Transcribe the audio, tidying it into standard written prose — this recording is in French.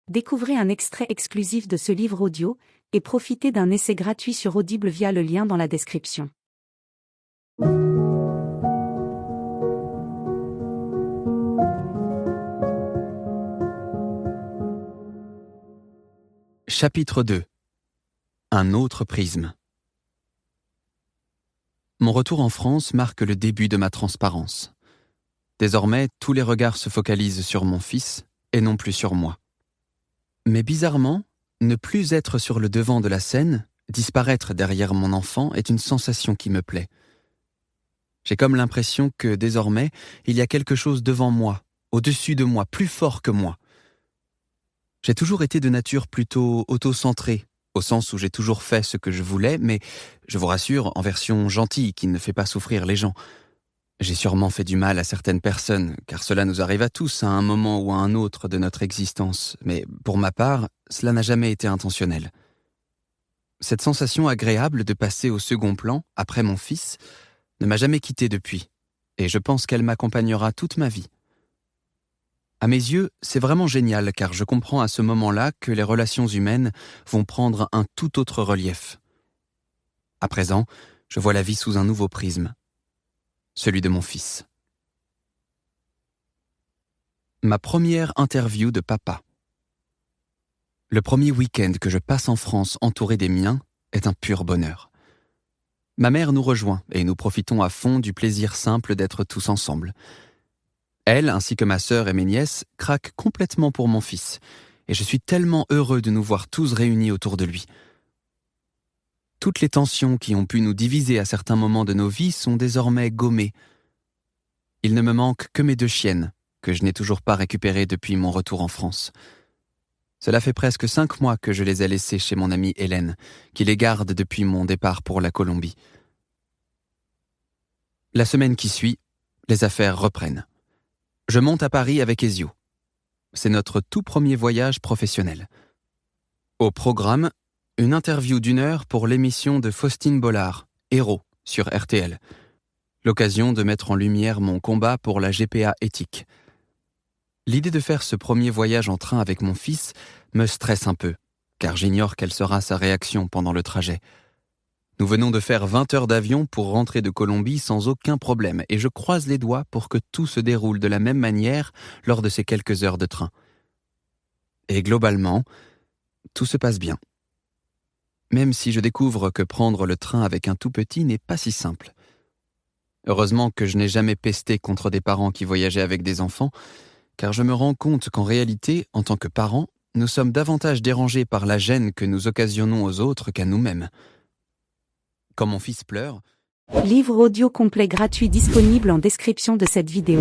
Découvrez un extrait exclusif de ce livre audio et profitez d'un essai gratuit sur Audible via le lien dans la description. Chapitre 2. Un autre prisme. Mon retour en France marque le début de ma transparence. Désormais, tous les regards se focalisent sur mon fils et non plus sur moi. Mais bizarrement, ne plus être sur le devant de la scène, disparaître derrière mon enfant est une sensation qui me plaît. J'ai comme l'impression que désormais, il y a quelque chose devant moi, au-dessus de moi, plus fort que moi. J'ai toujours été de nature plutôt auto-centrée, au sens où j'ai toujours fait ce que je voulais, mais, je vous rassure, en version gentille qui ne fait pas souffrir les gens. J'ai sûrement fait du mal à certaines personnes, car cela nous arrive à tous à un moment ou à un autre de notre existence, mais pour ma part, cela n'a jamais été intentionnel. Cette sensation agréable de passer au second plan, après mon fils, ne m'a jamais quitté depuis, et je pense qu'elle m'accompagnera toute ma vie. À mes yeux, c'est vraiment génial, car je comprends à ce moment-là que les relations humaines vont prendre un tout autre relief. À présent, je vois la vie sous un nouveau prisme. Celui de mon fils. Ma première interview de papa. Le premier week-end que je passe en France entouré des miens est un pur bonheur. Ma mère nous rejoint et nous profitons à fond du plaisir simple d'être tous ensemble. Elle, ainsi que ma sœur et mes nièces, craquent complètement pour mon fils, et je suis tellement heureux de nous voir tous réunis autour de lui. Toutes les tensions qui ont pu nous diviser à certains moments de nos vies sont désormais gommées. Il ne me manque que mes 2 chiennes, que je n'ai toujours pas récupérées depuis mon retour en France. Cela fait presque 5 mois que je les ai laissées chez mon amie Hélène, qui les garde depuis mon départ pour la Colombie. La semaine qui suit, les affaires reprennent. Je monte à Paris avec Ezio. C'est notre tout premier voyage professionnel. Au programme, une interview d'1 heure pour l'émission de Faustine Bollard, Héros, sur RTL. L'occasion de mettre en lumière mon combat pour la GPA éthique. L'idée de faire ce premier voyage en train avec mon fils me stresse un peu, car j'ignore quelle sera sa réaction pendant le trajet. Nous venons de faire 20 heures d'avion pour rentrer de Colombie sans aucun problème, et je croise les doigts pour que tout se déroule de la même manière lors de ces quelques heures de train. Et globalement, tout se passe bien. Même si je découvre que prendre le train avec un tout petit n'est pas si simple. Heureusement que je n'ai jamais pesté contre des parents qui voyageaient avec des enfants, car je me rends compte qu'en réalité, en tant que parents, nous sommes davantage dérangés par la gêne que nous occasionnons aux autres qu'à nous-mêmes. Quand mon fils pleure... Livre audio complet gratuit disponible en description de cette vidéo.